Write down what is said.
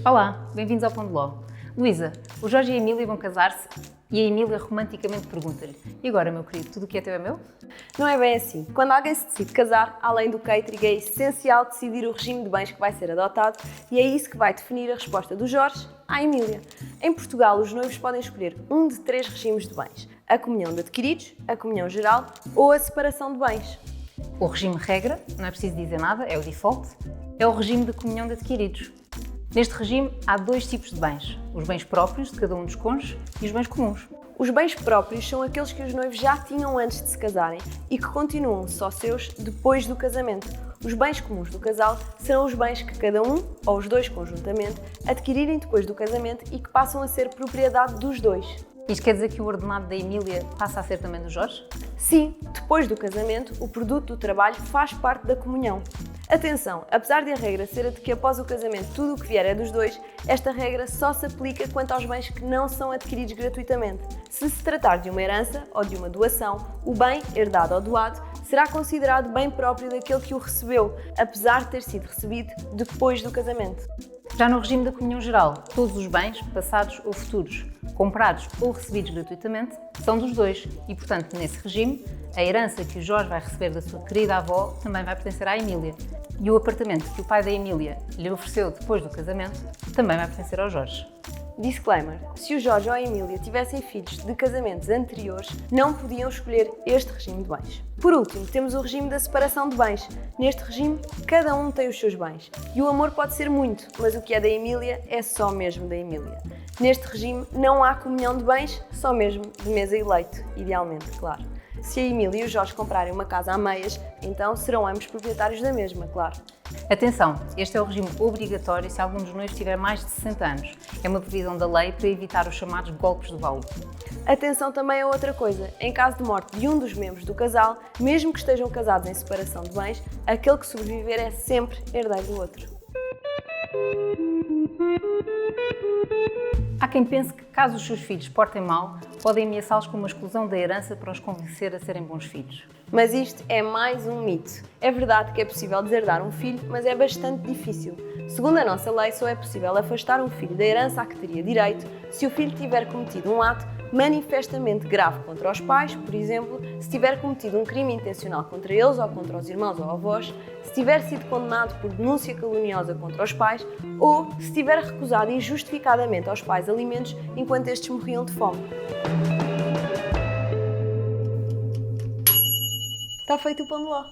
Olá, bem-vindos ao Pão de Ló. Luísa, o Jorge e a Emília vão casar-se e a Emília romanticamente pergunta-lhe: e agora, meu querido, tudo o que é teu é meu? Não é bem assim. Quando alguém se decide casar, além do catering, é essencial decidir o regime de bens que vai ser adotado e é isso que vai definir a resposta do Jorge à Emília. Em Portugal, os noivos podem escolher um de 3 regimes de bens: a comunhão de adquiridos, a comunhão geral ou a separação de bens. O regime regra, não é preciso dizer nada, é o default, é o regime de comunhão de adquiridos. Neste regime há 2 tipos de bens: os bens próprios de cada um dos cônjuges e os bens comuns. Os bens próprios são aqueles que os noivos já tinham antes de se casarem e que continuam só seus depois do casamento. Os bens comuns do casal serão os bens que cada um, ou os 2 conjuntamente, adquirirem depois do casamento e que passam a ser propriedade dos 2. Isto quer dizer que o ordenado da Emília passa a ser também do Jorge? Sim, depois do casamento, o produto do trabalho faz parte da comunhão. Atenção, apesar de a regra ser a de que após o casamento tudo o que vier é dos 2, esta regra só se aplica quanto aos bens que não são adquiridos gratuitamente. Se se tratar de uma herança ou de uma doação, o bem, herdado ou doado, será considerado bem próprio daquele que o recebeu, apesar de ter sido recebido depois do casamento. Já no regime da comunhão geral, todos os bens, passados ou futuros, comprados ou recebidos gratuitamente, são dos 2 e, portanto, nesse regime, a herança que o Jorge vai receber da sua querida avó também vai pertencer à Emília. E o apartamento que o pai da Emília lhe ofereceu depois do casamento também vai pertencer ao Jorge. Disclaimer: se o Jorge ou a Emília tivessem filhos de casamentos anteriores, não podiam escolher este regime de bens. Por último, temos o regime da separação de bens. Neste regime, cada um tem os seus bens. E o amor pode ser muito, mas o que é da Emília é só mesmo da Emília. Neste regime, não há comunhão de bens, só mesmo de mesa e leito, idealmente, claro. Se a Emília e o Jorge comprarem uma casa a meias, então serão ambos proprietários da mesma, claro. Atenção, este é o regime obrigatório se algum dos noivos tiver mais de 60 anos. É uma previsão da lei para evitar os chamados golpes de baú. Atenção também a outra coisa: em caso de morte de um dos membros do casal, mesmo que estejam casados em separação de bens, aquele que sobreviver é sempre herdeiro do outro. Há quem pense que, caso os seus filhos portem mal, podem ameaçá-los com uma exclusão da herança para os convencer a serem bons filhos. Mas isto é mais um mito. É verdade que é possível deserdar um filho, mas é bastante difícil. Segundo a nossa lei, só é possível afastar um filho da herança a que teria direito se o filho tiver cometido um ato manifestamente grave contra os pais, por exemplo, se tiver cometido um crime intencional contra eles ou contra os irmãos ou avós, se tiver sido condenado por denúncia caluniosa contra os pais ou se tiver recusado injustificadamente aos pais alimentos enquanto estes morriam de fome. Está feito o pão de ló.